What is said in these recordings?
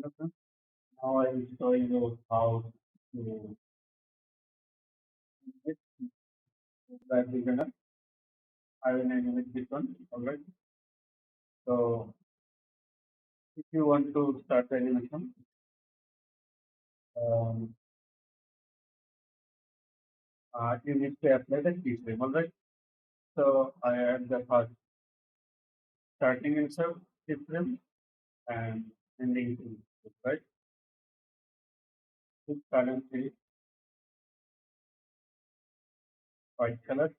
Okay. Now I will show you how to make that beginner. I will name it this one. Alright. So if you want to start the animation, um, you need to apply the keyframe. Alright. So I add the first starting insert keyframe and ending keyframe. Right. This currently white color.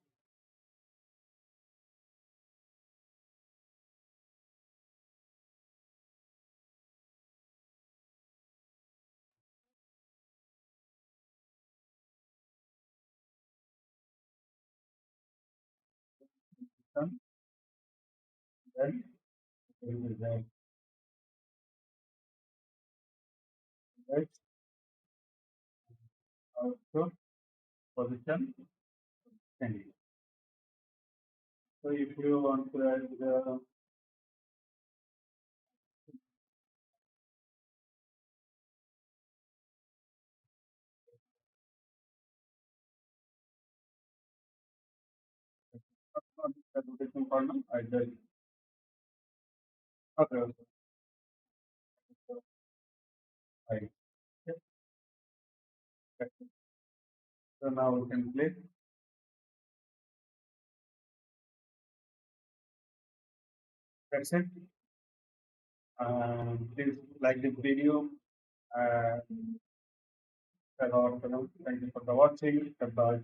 Done. Then we will have right also position ending. So if you want to add the not the rotation corner, I just okay. Okay. So I yes, that's it. So now we can play. That's it. Please like this video and thank you for the watching. Goodbye.